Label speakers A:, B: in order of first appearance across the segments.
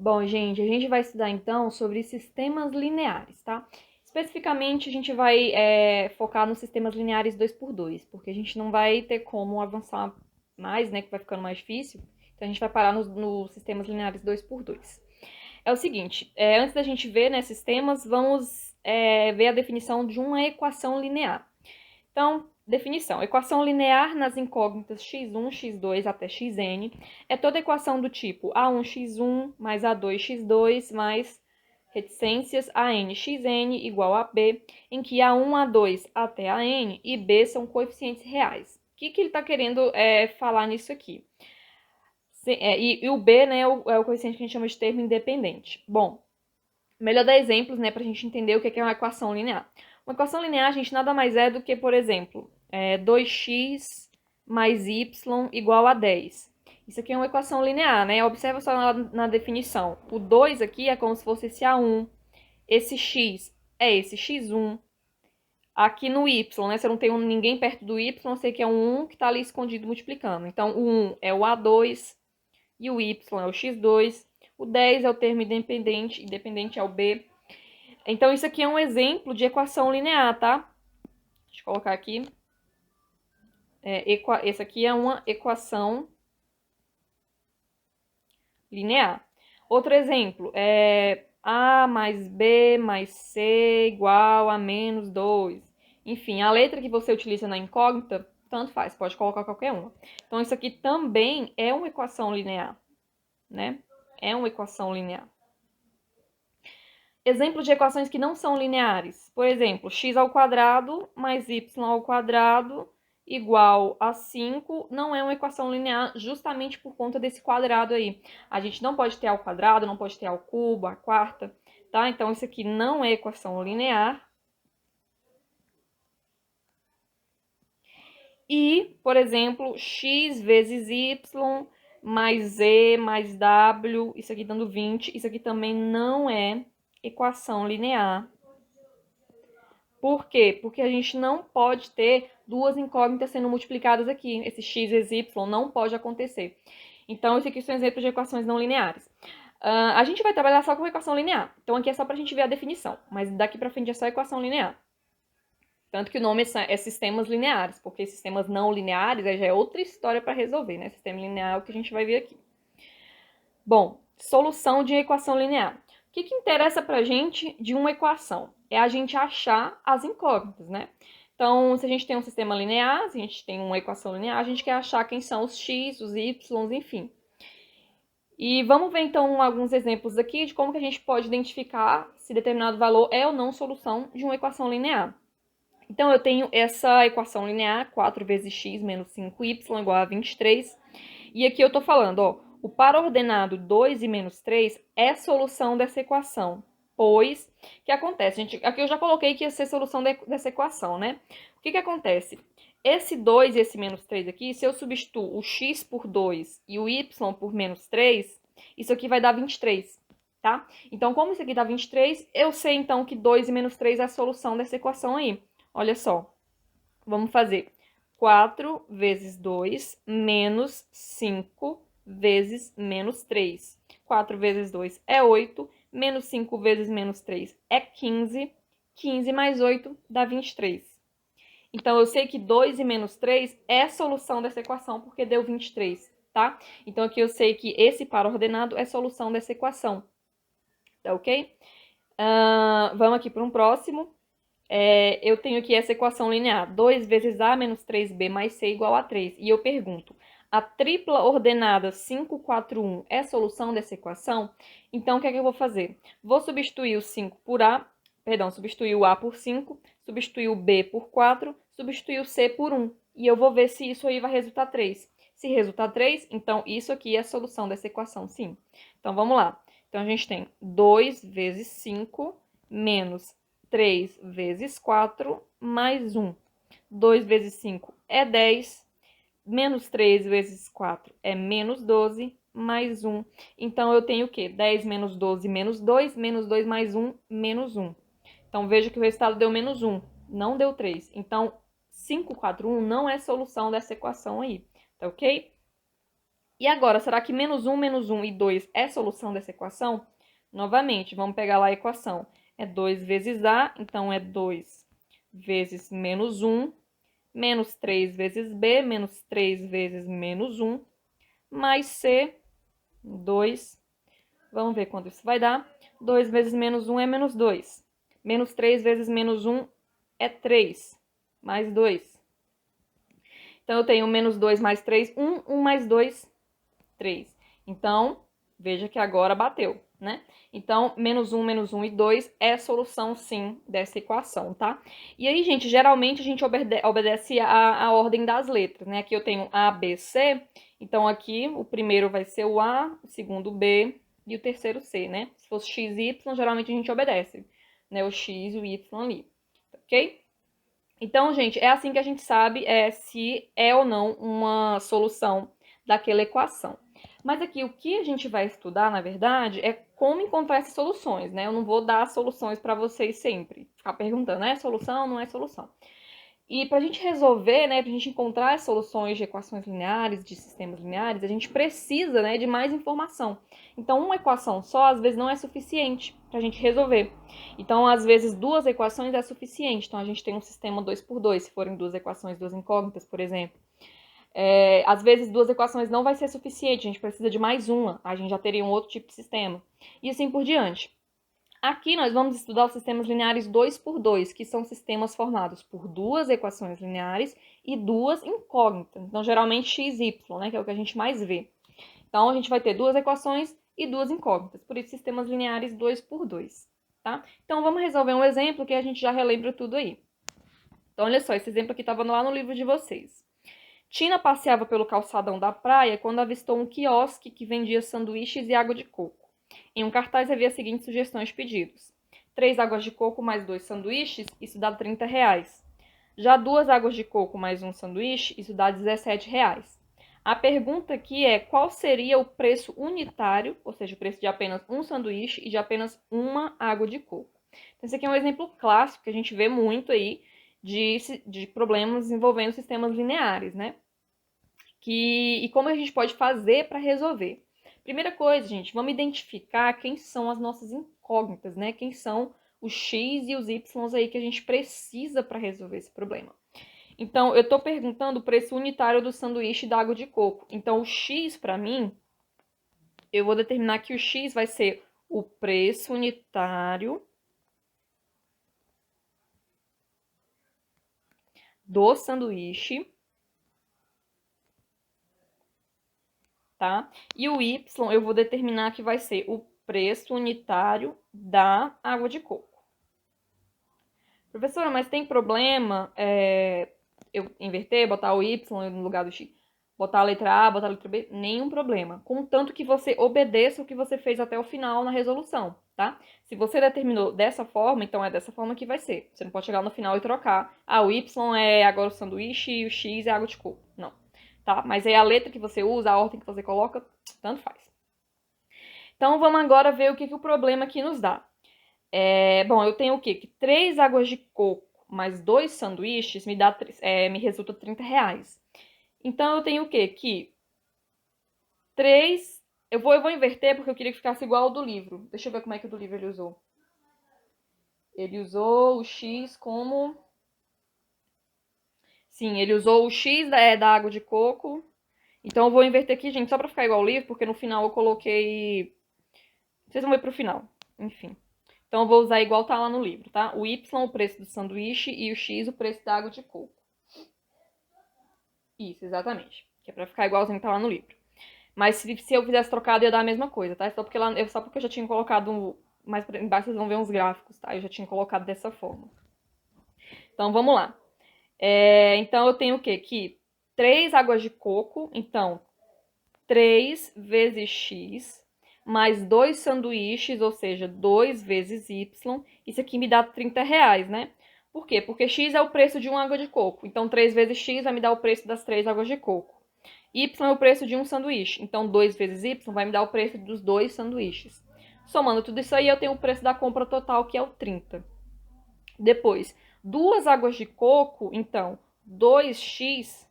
A: Bom, gente, a gente vai estudar então sobre sistemas lineares, tá? Especificamente, a gente vai focar nos sistemas lineares 2x2, porque a gente não vai ter como avançar mais, né, que vai ficando mais difícil. Então, a gente vai parar nos sistemas lineares 2x2. É o seguinte, antes da gente ver, né, sistemas, vamos ver a definição de uma equação linear. Então, definição. Equação linear nas incógnitas x1, x2 até xn é toda equação do tipo a1x1 mais a2x2 mais reticências a(n)xn igual a b, em que a1, a2 até a n e b são coeficientes reais. O que ele está querendo falar nisso aqui? E o b, né, é o coeficiente que a gente chama de termo independente. Bom, melhor dar exemplos, né, para a gente entender o que é uma equação linear. Uma equação linear, gente, nada mais é do que, por exemplo, 2x mais y igual a 10. Isso aqui é uma equação linear, né? Observa só na definição. O 2 aqui é como se fosse esse A1. Esse x é esse x1. Aqui no y, né? Se eu não tenho ninguém perto do y, eu sei que é um 1 que está ali escondido multiplicando. Então, o 1 é o A2 e o y é o x2. O 10 é o termo independente é o b. Então, isso aqui é um exemplo de equação linear, tá? Deixa eu colocar aqui. Esse aqui é uma equação linear. Outro exemplo é A mais B mais C igual a menos 2. Enfim, a letra que você utiliza na incógnita, tanto faz, pode colocar qualquer uma. Então, isso aqui também é uma equação linear, né? É uma equação linear. Exemplo de equações que não são lineares. Por exemplo, x ao quadrado mais y ao quadrado igual a 5 não é uma equação linear justamente por conta desse quadrado aí. A gente não pode ter ao quadrado, não pode ter ao cubo, a quarta, tá? Então, isso aqui não é equação linear. E, por exemplo, x vezes y mais z mais w, isso aqui dando 20, isso aqui também não é equação linear. Por quê? Porque a gente não pode ter duas incógnitas sendo multiplicadas aqui. Esse x vezes y não pode acontecer. Então, esse aqui são exemplos de equações não lineares. A gente vai trabalhar só com equação linear. Então, aqui é só para a gente ver a definição. Mas daqui para frente é só equação linear. Tanto que o nome é sistemas lineares, porque sistemas não lineares já é outra história para resolver, né? Sistema linear é o que a gente vai ver aqui. Bom, solução de equação linear. O que interessa para a gente de uma equação? É a gente achar as incógnitas, né? Então, se a gente tem um sistema linear, se a gente tem uma equação linear, a gente quer achar quem são os x, os y, enfim. E vamos ver então alguns exemplos aqui de como que a gente pode identificar se determinado valor é ou não solução de uma equação linear. Então, eu tenho essa equação linear, 4 vezes x menos 5y igual a 23. E aqui eu estou falando, ó, o par ordenado 2 e menos 3 é solução dessa equação. Pois, o que acontece? Aqui eu já coloquei que ia ser solução dessa equação, né? O que acontece? Esse 2 e esse menos 3 aqui, se eu substituo o x por 2 e o y por menos 3, isso aqui vai dar 23, tá? Então, como isso aqui dá 23, eu sei então que 2 e menos 3 é a solução dessa equação aí. Olha só, vamos fazer 4 vezes 2 menos 5 vezes menos 3. 4 vezes 2 é 8, menos 5 vezes menos 3 é 15. 15 mais 8 dá 23. Então, eu sei que 2 e menos 3 é a solução dessa equação, porque deu 23, tá? Então, aqui eu sei que esse par ordenado é solução dessa equação, tá ok? Vamos aqui para um próximo. Eu tenho aqui essa equação linear, 2 vezes a menos 3b mais c igual a 3. E eu pergunto, a tripla ordenada 5, 4, 1 é a solução dessa equação? Então, o que é que eu vou fazer? Vou substituir o 5 por a, perdão, substituir o a por 5, substituir o b por 4, substituir o c por 1. E eu vou ver se isso aí vai resultar 3. Se resultar 3, então isso aqui é a solução dessa equação, sim. Então, vamos lá. Então, a gente tem 2 vezes 5 menos 3 vezes 4 mais 1. 2 vezes 5 é 10, menos 3 vezes 4 é menos 12, mais 1. Então, eu tenho o quê? 10 menos 12 menos 2 mais 1, menos 1. Então, veja que o resultado deu menos 1, não deu 3. Então, 5, 4, 1 não é solução dessa equação aí, tá ok? E agora, será que menos 1 e 2 é solução dessa equação? Novamente, vamos pegar lá a equação. É 2 vezes A, então é 2 vezes menos 1, menos 3 vezes B, menos 3 vezes menos 1, mais C, 2. Vamos ver quanto isso vai dar. 2 vezes menos 1 é menos 2. Menos 3 vezes menos 1 é 3, mais 2. Então, eu tenho menos 2 mais 3, 1 mais 2, 3. Então, veja que agora bateu, né? Então, menos 1 e 2 é solução, sim, dessa equação, tá? E aí, gente, geralmente a gente obedece a ordem das letras, né? Aqui eu tenho A, B, C. Então, aqui o primeiro vai ser o A, o segundo o B e o terceiro C, né? Se fosse X e Y, geralmente a gente obedece, né? O X e o Y ali, ok? Então, gente, é assim que a gente sabe se é ou não uma solução daquela equação. Mas aqui, o que a gente vai estudar, na verdade, é como encontrar essas soluções, né? Eu não vou dar soluções para vocês sempre, ficar perguntando, é solução ou não é solução? E para a gente resolver, né, para a gente encontrar as soluções de equações lineares, de sistemas lineares, a gente precisa, né, de mais informação. Então, uma equação só, às vezes, não é suficiente para a gente resolver. Então, às vezes, duas equações é suficiente. Então, a gente tem um sistema 2 por 2, se forem duas equações, duas incógnitas, por exemplo. Às vezes, duas equações não vai ser suficiente, a gente precisa de mais uma, a gente já teria um outro tipo de sistema. E assim por diante. Aqui nós vamos estudar os sistemas lineares 2 por 2, que são sistemas formados por duas equações lineares e duas incógnitas. Então, geralmente x e y, né, que é o que a gente mais vê. Então, a gente vai ter duas equações e duas incógnitas, por isso sistemas lineares 2 por 2, tá? Então, vamos resolver um exemplo que a gente já relembra tudo aí. Então, olha só, esse exemplo aqui estava lá no livro de vocês. Tina passeava pelo calçadão da praia quando avistou um quiosque que vendia sanduíches e água de coco. Em um cartaz havia as seguintes sugestões de pedidos: 3 águas de coco mais 2 sanduíches, isso dá R$30. Já 2 águas de coco mais um sanduíche, isso dá R$17. A pergunta aqui é qual seria o preço unitário, ou seja, o preço de apenas um sanduíche e de apenas uma água de coco. Então, esse aqui é um exemplo clássico que a gente vê muito aí de problemas envolvendo sistemas lineares, né? E como a gente pode fazer para resolver? Primeira coisa, gente, vamos identificar quem são as nossas incógnitas, né? Quem são os x e os y aí que a gente precisa para resolver esse problema. Então, eu estou perguntando o preço unitário do sanduíche da água de coco. Então, o x para mim, eu vou determinar que o x vai ser o preço unitário do sanduíche, tá? E o y eu vou determinar que vai ser o preço unitário da água de coco. Professora, mas tem problema eu inverter, botar o y no lugar do x? Botar a letra A, botar a letra B? Nenhum problema. Contanto que você obedeça o que você fez até o final na resolução, tá? Se você determinou dessa forma, então é dessa forma que vai ser. Você não pode chegar no final e trocar. Ah, o y é agora o sanduíche e o x é água de coco. Não, tá? Mas aí a letra que você usa, a ordem que você coloca, tanto faz. Então, vamos agora ver o que o problema aqui nos dá. Bom, eu tenho o quê? Que 3 águas de coco mais 2 sanduíches me resulta R$30. Então, eu tenho o quê? Que 3... Eu vou inverter porque eu queria que ficasse igual ao do livro. Deixa eu ver como é que o do livro ele usou. Ele usou o x como... Sim, ele usou o x da água de coco. Então, eu vou inverter aqui, gente, só pra ficar igual ao livro, porque no final eu coloquei... Vocês vão ver pro final. Enfim. Então, eu vou usar igual tá lá no livro, tá? O y, o preço do sanduíche, e o x, o preço da água de coco. Isso, exatamente. Que é pra ficar igualzinho que tá lá no livro. Mas se eu fizesse trocado, ia dar a mesma coisa, tá? Só porque eu já tinha colocado... Mais embaixo vocês vão ver uns gráficos, tá? Eu já tinha colocado dessa forma. Então, vamos lá. Então, eu tenho o quê? Que 3 águas de coco. Então, 3 vezes x mais 2 sanduíches, ou seja, 2 vezes y. Isso aqui me dá R$30, né? Por quê? Porque x é o preço de uma água de coco. Então, 3 vezes x vai me dar o preço das 3 águas de coco. Y é o preço de um sanduíche. Então, 2 vezes y vai me dar o preço dos 2 sanduíches. Somando tudo isso aí, eu tenho o preço da compra total, que é o 30. Depois, 2 águas de coco, então, 2x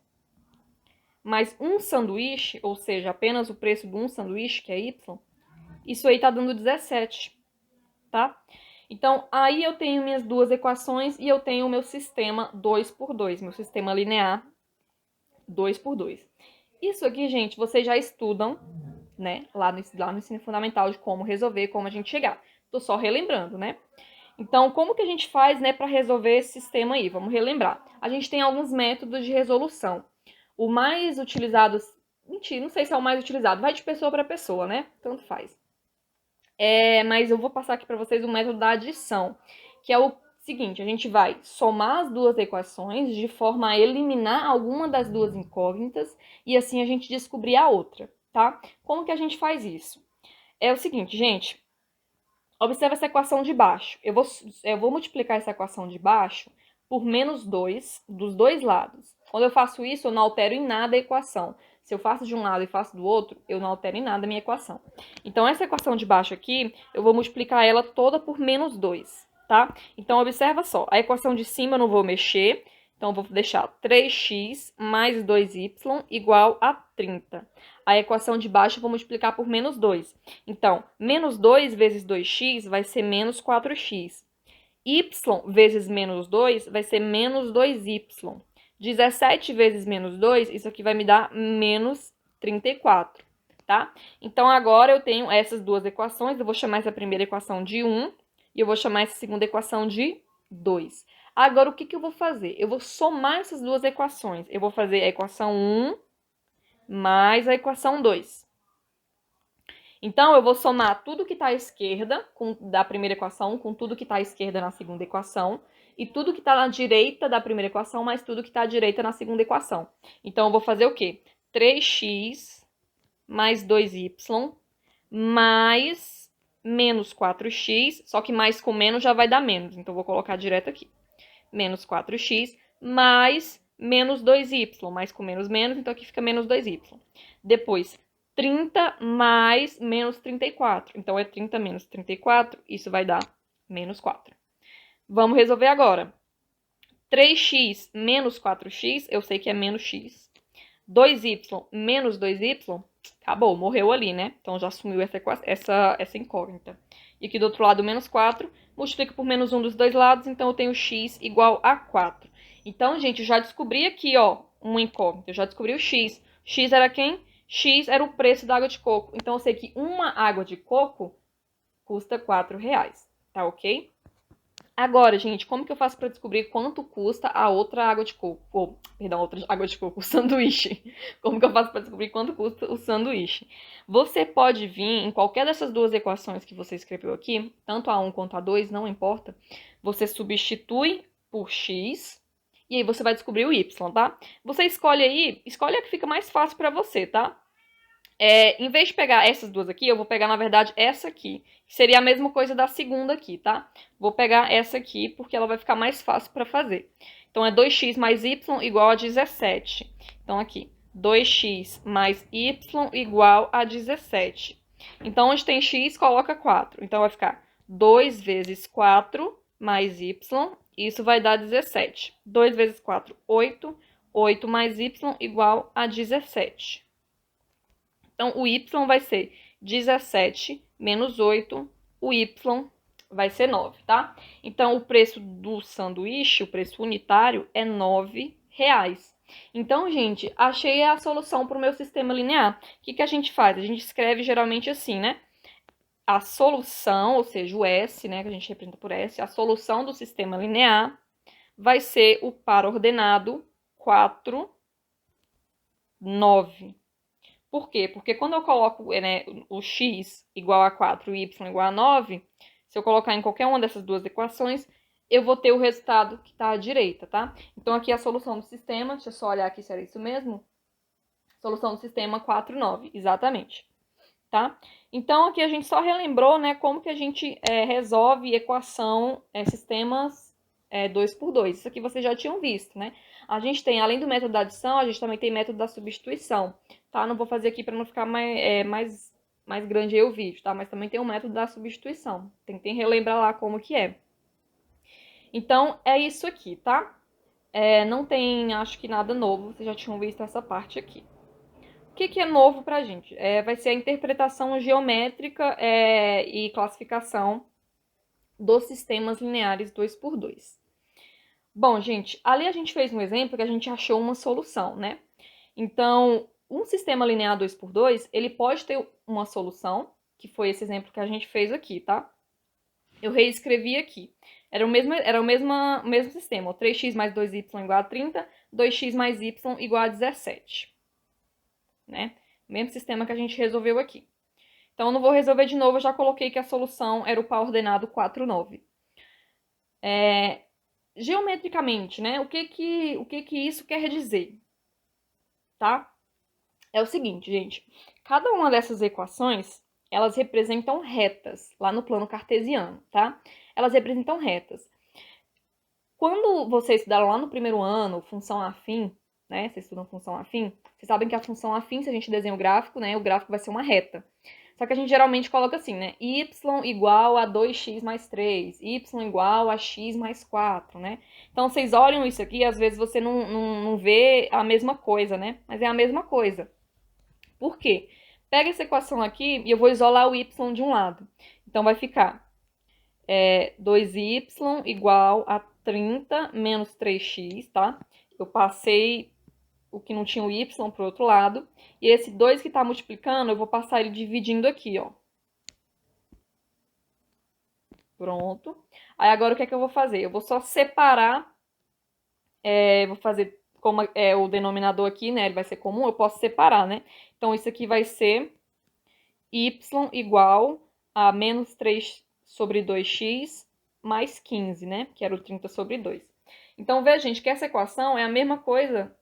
A: mais um sanduíche, ou seja, apenas o preço de um sanduíche, que é y, isso aí tá dando 17, tá? Então, aí eu tenho minhas duas equações e eu tenho o meu sistema 2 por 2, meu sistema linear 2 por 2. Isso aqui, gente, vocês já estudam, né, lá no ensino fundamental de como resolver, como a gente chegar. Tô só relembrando, né? Então, como que a gente faz, né, para resolver esse sistema aí? Vamos relembrar. A gente tem alguns métodos de resolução. O mais utilizado, mentira, não sei se é o mais utilizado, vai de pessoa para pessoa, né? Tanto faz. Mas eu vou passar aqui para vocês o método da adição, que é o seguinte, a gente vai somar as duas equações de forma a eliminar alguma das duas incógnitas e assim a gente descobrir a outra, tá? Como que a gente faz isso? É o seguinte, gente, observa essa equação de baixo. Eu vou multiplicar essa equação de baixo por menos 2 dos dois lados. Quando eu faço isso, eu não altero em nada a equação. Se eu faço de um lado e faço do outro, eu não altero em nada a minha equação. Então, essa equação de baixo aqui, eu vou multiplicar ela toda por menos 2, tá? Então, observa só. A equação de cima eu não vou mexer. Então, eu vou deixar 3x mais 2y igual a 30. A equação de baixo eu vou multiplicar por menos 2. Então, menos 2 vezes 2x vai ser menos 4x. Y vezes menos 2 vai ser menos 2y. 17 vezes menos 2, isso aqui vai me dar menos 34, tá? Então, agora eu tenho essas duas equações. Eu vou chamar essa primeira equação de 1 e eu vou chamar essa segunda equação de 2. Agora, o que que eu vou fazer? Eu vou somar essas duas equações. Eu vou fazer a equação 1 mais a equação 2. Então, eu vou somar tudo que está à esquerda da primeira equação com tudo que está à esquerda na segunda equação e tudo que está na direita da primeira equação mais tudo que está à direita na segunda equação. Então, eu vou fazer o quê? 3x mais 2y mais menos 4x, só que mais com menos já vai dar menos, então eu vou colocar direto aqui. Menos 4x mais menos 2y, mais com menos menos, então aqui fica menos 2y. Depois, 30 mais menos 34. Então, é 30 menos 34, isso vai dar menos 4. Vamos resolver agora. 3x menos 4x, eu sei que é menos x. 2y menos 2y, acabou, morreu ali, né? Então, já sumiu essa incógnita. E aqui do outro lado, menos 4, multiplico por menos 1 dos dois lados, então eu tenho x igual a 4. Então, gente, eu já descobri aqui, ó, uma incógnita. Eu já descobri o x. X era quem? X era o preço da água de coco. Então, eu sei que uma água de coco custa R$4, tá ok? Agora, gente, como que eu faço para descobrir quanto custa a outra água de coco? Perdão, outra água de coco, o sanduíche. Como que eu faço para descobrir quanto custa o sanduíche? Você pode vir em qualquer dessas duas equações que você escreveu aqui, tanto a 1 quanto a 2, não importa. Você substitui por x e aí você vai descobrir o y, tá? Você escolhe aí, escolhe a que fica mais fácil para você, tá? Em vez de pegar essas duas aqui, eu vou pegar, na verdade, essa aqui. Que seria a mesma coisa da segunda aqui, tá? Vou pegar essa aqui, porque ela vai ficar mais fácil para fazer. Então, é 2x mais y igual a 17. Então, aqui, 2x mais y igual a 17. Então, onde tem x, coloca 4. Então, vai ficar 2 vezes 4 mais y, isso vai dar 17. 2 vezes 4, 8. 8 mais y igual a 17. Então, o y vai ser 17 menos 8, o y vai ser 9, tá? Então, o preço do sanduíche, o preço unitário, é R$9. Então, gente, achei a solução para o meu sistema linear. O que a gente faz? A gente escreve geralmente assim, né? A solução, ou seja, o S, né, que a gente representa por S, a solução do sistema linear vai ser o par ordenado 4, 9. Por quê? Porque quando eu coloco, né, o x igual a 4 e y igual a 9, se eu colocar em qualquer uma dessas duas equações, eu vou ter o resultado que está à direita, tá? Então, aqui é a solução do sistema, deixa eu só olhar aqui se era isso mesmo. Solução do sistema 4, 9, exatamente, tá? Então, aqui a gente só relembrou, né, como que a gente resolve equação, sistemas 2 por 2. Isso aqui vocês já tinham visto, né? A gente tem, além do método da adição, a gente também tem método da substituição, tá? Não vou fazer aqui para não ficar mais grande aí o vídeo, tá? Mas também tem o método da substituição. Tentem relembrar lá como que é. Então, é isso aqui, tá? não tem, acho que nada novo, vocês já tinham visto essa parte aqui. O que é novo pra gente? Vai ser a interpretação geométrica e classificação dos sistemas lineares 2x2. Bom, gente, ali a gente fez um exemplo que a gente achou uma solução, né? Então, um sistema linear 2x2, ele pode ter uma solução, que foi esse exemplo que a gente fez aqui, tá? Eu reescrevi aqui. Era o mesmo sistema, ó, 3x mais 2y igual a 30, 2x mais y igual a 17. Né? Mesmo sistema que a gente resolveu aqui. Então, eu não vou resolver de novo, eu já coloquei que a solução era o par ordenado 4, 9. Geometricamente, né? O que isso quer dizer? Tá? É o seguinte, gente. Cada uma dessas equações, elas representam retas, lá no plano cartesiano, tá? Elas representam retas. Quando vocês estudaram lá no primeiro ano, função afim, né? Vocês estudam função afim, vocês sabem que a função afim, se a gente desenha o gráfico, né? O gráfico vai ser uma reta. Só que a gente geralmente coloca assim, né? Y igual a 2x mais 3, y igual a x mais 4, né? Então, vocês olham isso aqui, às vezes você não vê a mesma coisa, né? Mas é a mesma coisa. Por quê? Pega essa equação aqui e eu vou isolar o y de um lado. Então, vai ficar 2y igual a 30 menos 3x, tá? Eu passei o que não tinha o y para o outro lado. E esse 2 que está multiplicando, eu vou passar ele dividindo aqui, ó. Pronto. Aí agora o que é que eu vou fazer? Eu vou só separar, vou fazer como é o denominador aqui, né? Ele vai ser comum, eu posso separar, né? Então, isso aqui vai ser y igual a menos 3 sobre 2x mais 15, né? Que era o 30 sobre 2. Então, veja, gente, que essa equação é a mesma coisa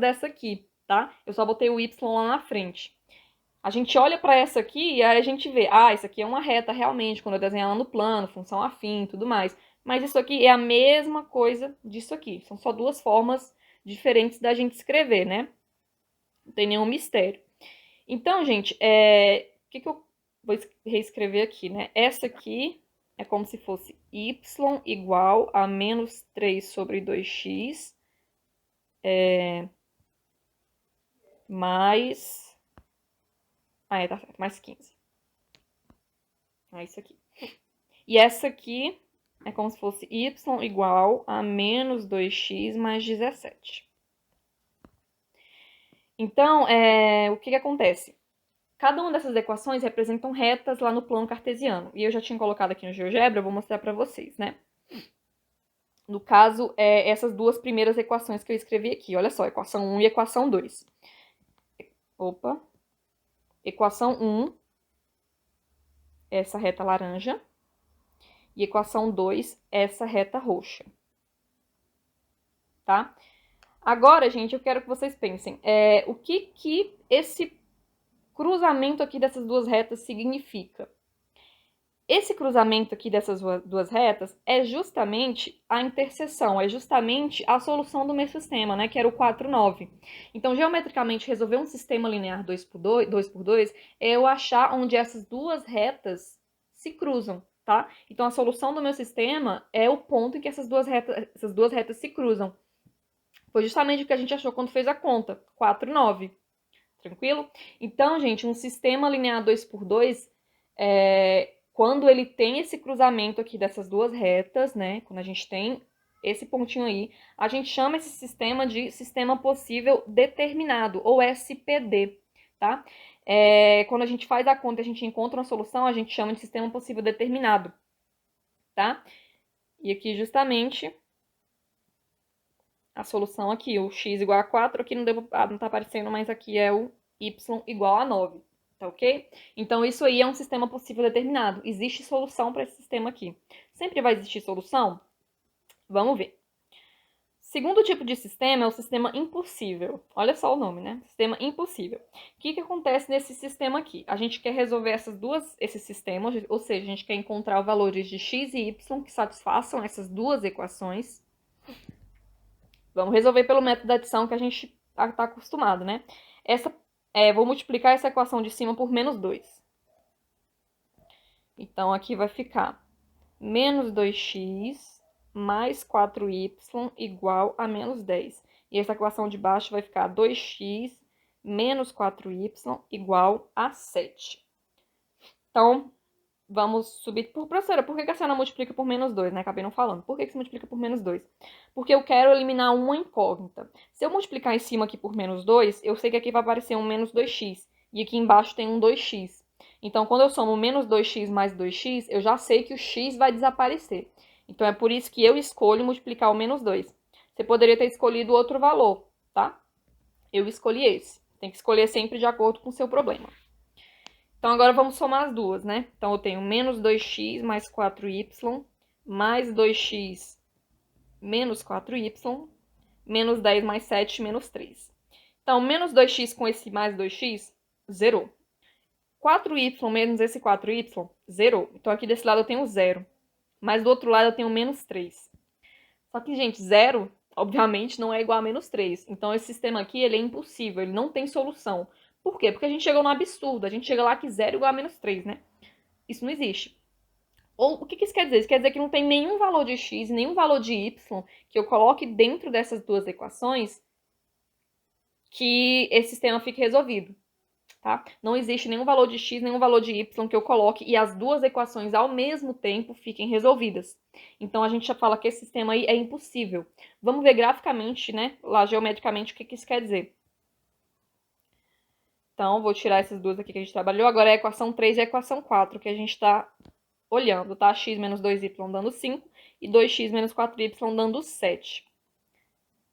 A: dessa aqui, tá? Eu só botei o y lá na frente. A gente olha para essa aqui e aí a gente vê, isso aqui é uma reta realmente, quando eu desenhar ela no plano, função afim e tudo mais. Mas isso aqui é a mesma coisa disso aqui. São só duas formas diferentes da gente escrever, né? Não tem nenhum mistério. Então, gente, o que eu vou reescrever aqui, né? Essa aqui é como se fosse y igual a menos 3 sobre 2x mais... tá certo, mais 15. É isso aqui. E essa aqui é como se fosse y igual a menos 2x mais 17. Então, o que acontece? Cada uma dessas equações representam retas lá no plano cartesiano. E eu já tinha colocado aqui no GeoGebra, eu vou mostrar para vocês, né? No caso, essas duas primeiras equações que eu escrevi aqui. Olha só, equação 1 e equação 2. Opa. Equação 1, essa reta laranja. E equação 2, essa reta roxa. Tá? Agora, gente, eu quero que vocês pensem. O que esse cruzamento aqui dessas duas retas significa? Esse cruzamento aqui dessas duas retas é justamente a interseção, é justamente a solução do meu sistema, né, que era o 4, 9. Então, geometricamente, resolver um sistema linear 2x2 é eu achar onde essas duas retas se cruzam, tá? Então, a solução do meu sistema é o ponto em que essas duas retas se cruzam. Foi justamente o que a gente achou quando fez a conta, 4, 9. Tranquilo? Então, gente, um sistema linear 2x2 quando ele tem esse cruzamento aqui dessas duas retas, né? Quando a gente tem esse pontinho aí, a gente chama esse sistema de sistema possível determinado, ou SPD, tá? Quando a gente faz a conta e a gente encontra uma solução, a gente chama de sistema possível determinado, tá? E aqui, justamente, a solução aqui, o x igual a 4, aqui não tá aparecendo, mas aqui é o y igual a 9. Tá ok? Então, isso aí é um sistema possível determinado. Existe solução para esse sistema aqui. Sempre vai existir solução? Vamos ver. Segundo tipo de sistema é o sistema impossível. Olha só o nome, né? Sistema impossível. O que acontece nesse sistema aqui? A gente quer resolver esses sistemas, ou seja, a gente quer encontrar valores de x e y que satisfaçam essas duas equações. Vamos resolver pelo método da adição que a gente está acostumado, né? Vou multiplicar essa equação de cima por menos 2. Então, aqui vai ficar menos 2x mais 4y igual a menos 10. E essa equação de baixo vai ficar 2x menos 4y igual a 7. Então, vamos subir por... Professora, por que a senhora multiplica por menos 2, né? Acabei não falando. Por que você multiplica por menos 2? Porque eu quero eliminar uma incógnita. Se eu multiplicar em cima aqui por menos 2, eu sei que aqui vai aparecer um menos 2x. E aqui embaixo tem um 2x. Então, quando eu somo menos 2x mais 2x, eu já sei que o x vai desaparecer. Então, é por isso que eu escolho multiplicar o menos 2. Você poderia ter escolhido outro valor, tá? Eu escolhi esse. Tem que escolher sempre de acordo com o seu problema. Então, agora vamos somar as duas, né? Então, eu tenho menos 2x mais 4y, mais 2x menos 4y, menos 10 mais 7, menos 3. Então, menos 2x com esse mais 2x, zerou. 4y menos esse 4y, zerou. Então, aqui desse lado eu tenho 0. Mas do outro lado eu tenho menos 3. Só que, gente, 0, obviamente, não é igual a menos 3. Então, esse sistema aqui, ele é impossível, ele não tem solução. Por quê? Porque a gente chegou no absurdo. A gente chega lá que 0 é igual a menos 3, né? Isso não existe. Ou, o que isso quer dizer? Isso quer dizer que não tem nenhum valor de x, nenhum valor de y que eu coloque dentro dessas duas equações que esse sistema fique resolvido. Tá? Não existe nenhum valor de x, nenhum valor de y que eu coloque e as duas equações ao mesmo tempo fiquem resolvidas. Então, a gente já fala que esse sistema aí é impossível. Vamos ver graficamente, né, lá geometricamente, o que isso quer dizer. Então, vou tirar essas duas aqui que a gente trabalhou. Agora é a equação 3 e a equação 4 que a gente está olhando, tá? X menos 2y dando 5 e 2x menos 4y dando 7.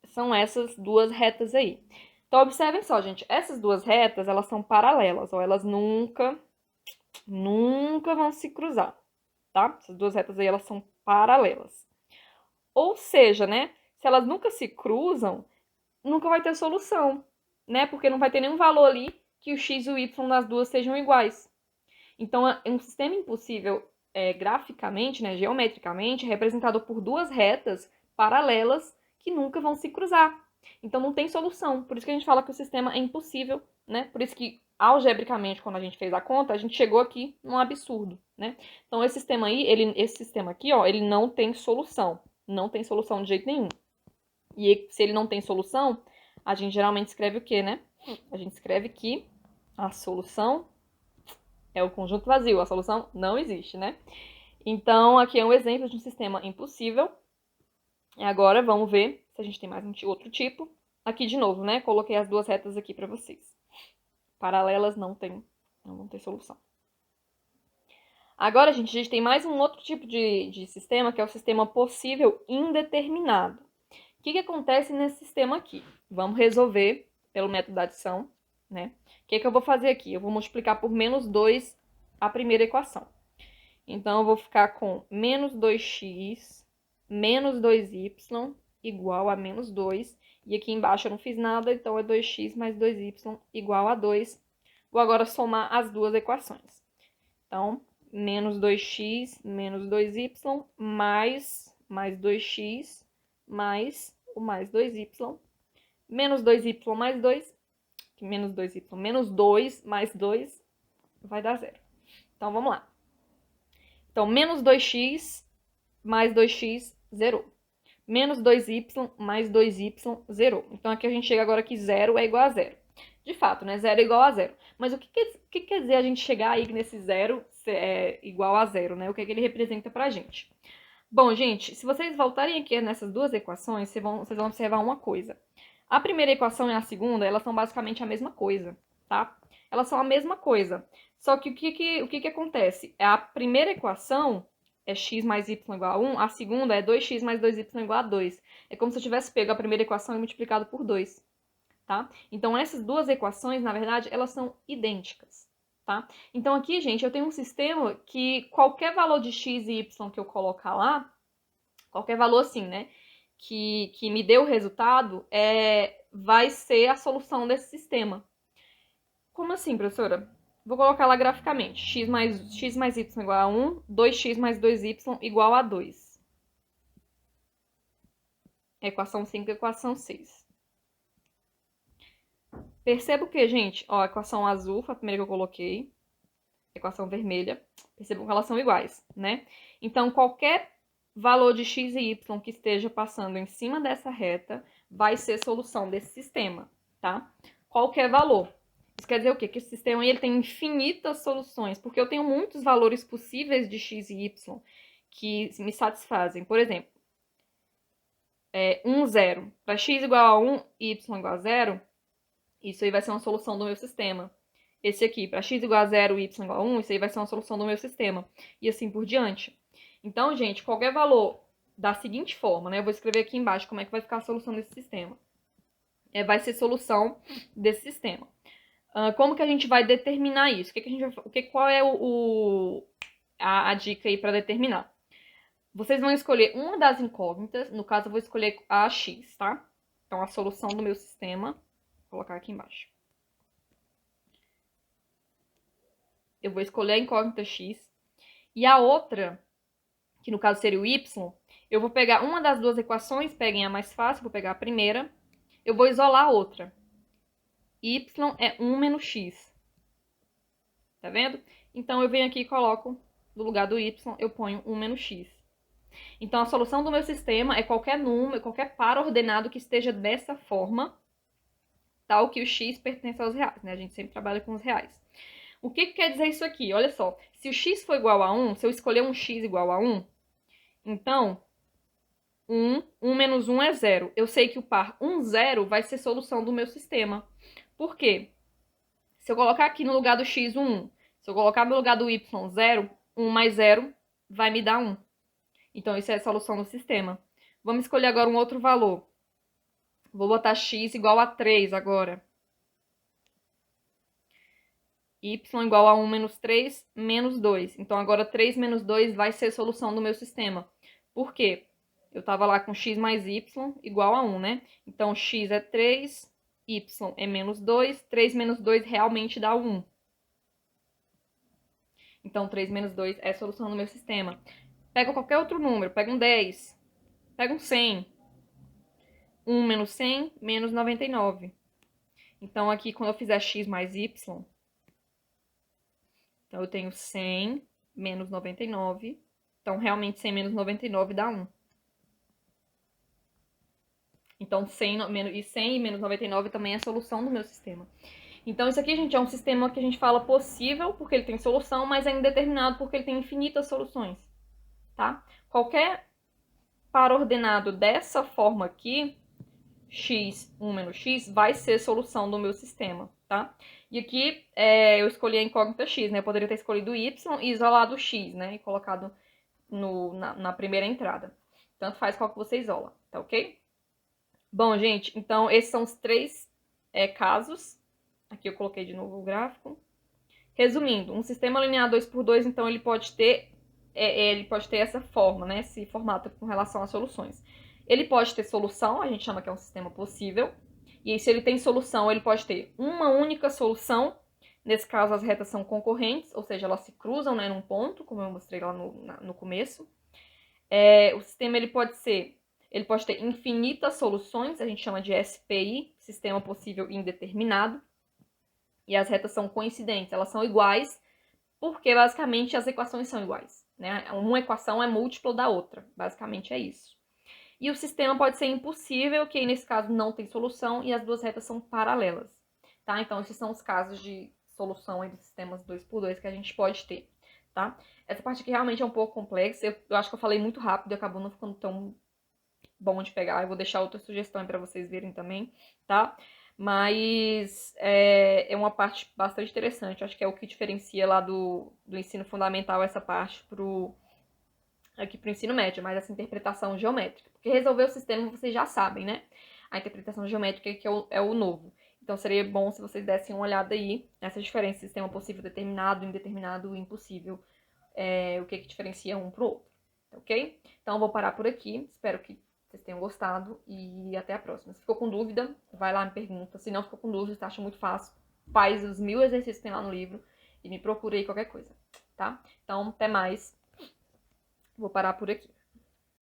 A: São essas duas retas aí. Então, observem só, gente. Essas duas retas, elas são paralelas, ó. Elas nunca vão se cruzar, tá? Essas duas retas aí, elas são paralelas. Ou seja, né? Se elas nunca se cruzam, nunca vai ter solução, né? Porque não vai ter nenhum valor ali que o x e o y das duas sejam iguais. Então, é um sistema impossível graficamente, né, geometricamente, representado por duas retas paralelas que nunca vão se cruzar. Então, não tem solução. Por isso que a gente fala que o sistema é impossível, né? Por isso que, algebricamente, quando a gente fez a conta, a gente chegou aqui num absurdo, né? Então, esse sistema aí, esse sistema aqui, ó, ele não tem solução. Não tem solução de jeito nenhum. E se ele não tem solução, a gente geralmente escreve o quê, né? A gente escreve que a solução é o conjunto vazio, a solução não existe, né? Então, aqui é um exemplo de um sistema impossível. E agora, vamos ver se a gente tem mais outro tipo. Aqui, de novo, né? Coloquei as duas retas aqui para vocês. Paralelas não tem solução. Agora, gente, a gente tem mais um outro tipo de sistema, que é o sistema possível indeterminado. O que acontece nesse sistema aqui? Vamos resolver pelo método da adição, né? O que eu vou fazer aqui? Eu vou multiplicar por menos 2 a primeira equação. Então, eu vou ficar com menos 2x menos 2y igual a menos 2. E aqui embaixo eu não fiz nada, então é 2x mais 2y igual a 2. Vou agora somar as duas equações. Então, menos 2x menos 2y mais 2x mais o mais 2y. Menos 2y mais 2. Menos 2y menos 2 mais 2 vai dar 0. Então, vamos lá. Então, menos 2x mais 2x, zerou. Menos 2y mais 2y, zerou. Então, aqui a gente chega agora que 0 é igual a 0. De fato, né? 0 é igual a 0. Mas o que quer dizer a gente chegar aí nesse 0 igual a 0, né? O que ele representa pra gente? Bom, gente, se vocês voltarem aqui nessas duas equações, vocês vão observar uma coisa. A primeira equação e a segunda, elas são basicamente a mesma coisa, tá? Elas são a mesma coisa. Só que o que acontece? A primeira equação é x mais y igual a 1, a segunda é 2x mais 2y igual a 2. É como se eu tivesse pego a primeira equação e multiplicado por 2, tá? Então, essas duas equações, na verdade, elas são idênticas, tá? Então, aqui, gente, eu tenho um sistema que qualquer valor de x e y que eu colocar lá, qualquer valor assim, né, que me dê o resultado, vai ser a solução desse sistema. Como assim, professora? Vou colocar lá graficamente. X mais y igual a 1, 2x mais 2y igual a 2. Equação 5 e equação 6. Percebo que, gente, ó, a equação azul foi a primeira que eu coloquei. Equação vermelha. Percebam que elas são iguais, né? Então, qualquer valor de x e y que esteja passando em cima dessa reta vai ser solução desse sistema, tá? Qualquer valor. Isso quer dizer o quê? Que esse sistema ele tem infinitas soluções, porque eu tenho muitos valores possíveis de x e y que me satisfazem. Por exemplo, 1, 0. Para x igual a 1 e y igual a 0, isso aí vai ser uma solução do meu sistema. Esse aqui, para x igual a 0 e y igual a 1, isso aí vai ser uma solução do meu sistema. E assim por diante. Então, gente, qualquer valor da seguinte forma, né? Eu vou escrever aqui embaixo como é que vai ficar a solução desse sistema. Vai ser solução desse sistema. Como que a gente vai determinar isso? Qual é a dica aí para determinar? Vocês vão escolher uma das incógnitas. No caso, eu vou escolher a x, tá? Então, a solução do meu sistema. Vou colocar aqui embaixo. Eu vou escolher a incógnita x. E a outra, que no caso seria o y, eu vou pegar uma das duas equações, peguem a mais fácil, vou pegar a primeira. Eu vou isolar a outra. Y é 1 menos x. Tá vendo? Então, eu venho aqui e coloco, no lugar do y, eu ponho 1 menos x. Então, a solução do meu sistema é qualquer número, qualquer par ordenado que esteja dessa forma, tal que o x pertence aos reais, né? A gente sempre trabalha com os reais. O que quer dizer isso aqui? Olha só, se o x for igual a 1, se eu escolher um x igual a 1, então, 1 menos 1 é 0. Eu sei que o par 1, 0 vai ser solução do meu sistema. Por quê? Se eu colocar aqui no lugar do x 1, se eu colocar no lugar do y 0, 1 mais 0 vai me dar 1. Então, isso é a solução do sistema. Vamos escolher agora um outro valor. Vou botar x igual a 3 agora. Y igual a 1 menos 3 menos 2. Então, agora 3 menos 2 vai ser a solução do meu sistema. Por quê? Eu estava lá com x mais y igual a 1, né? Então, x é 3, y é menos 2. 3 menos 2 realmente dá 1. Então, 3 menos 2 é a solução do meu sistema. Pega qualquer outro número. Pega um 10. Pega um 100. 1 menos 100, menos 99. Então, aqui, quando eu fizer x mais y, então eu tenho 100 menos 99. Então, realmente, 100 menos 99 dá 1. Então, 100 e menos 99 também é a solução do meu sistema. Então, isso aqui, gente, é um sistema que a gente fala possível, porque ele tem solução, mas é indeterminado porque ele tem infinitas soluções, tá? Qualquer par ordenado dessa forma aqui, x, 1 menos x, vai ser solução do meu sistema, tá? E aqui eu escolhi a incógnita x, né? Eu poderia ter escolhido y e isolado x, né? E colocado na primeira entrada. Tanto faz qual que você isola, tá ok? Bom, gente, então esses são os 3 casos. Aqui eu coloquei de novo o gráfico. Resumindo, um sistema linear 2x2, então ele pode ter essa forma, né? Esse formato com relação às soluções. Ele pode ter solução, a gente chama que é um sistema possível. E aí, se ele tem solução, ele pode ter uma única solução. Nesse caso, as retas são concorrentes, ou seja, elas se cruzam, né, num ponto, como eu mostrei lá no começo. O sistema ele pode ter infinitas soluções, a gente chama de SPI, sistema possível indeterminado. E as retas são coincidentes, elas são iguais, porque basicamente as equações são iguais, né? Uma equação é múltipla da outra, basicamente é isso. E o sistema pode ser impossível, que aí nesse caso não tem solução e as duas retas são paralelas, tá? Então esses são os casos de solução aí dos sistemas 2x2 que a gente pode ter, tá? Essa parte aqui realmente é um pouco complexa, eu acho que eu falei muito rápido e acabou não ficando tão bom de pegar. Eu vou deixar outra sugestão para vocês verem também, tá? Mas é uma parte bastante interessante. Acho que é o que diferencia lá do ensino fundamental essa parte aqui pro ensino médio, mas essa interpretação geométrica. Porque resolver o sistema vocês já sabem, né? A interpretação geométrica que é o novo. Então seria bom se vocês dessem uma olhada aí nessa diferença, sistema possível determinado, indeterminado, impossível, o que diferencia um pro outro, ok? Então eu vou parar por aqui, espero que vocês tenham gostado e até a próxima. Se ficou com dúvida, vai lá e me pergunta. Se não ficou com dúvida, você acha muito fácil, faz os 1000 exercícios que tem lá no livro e me procura aí qualquer coisa, tá? Então, até mais. Vou parar por aqui.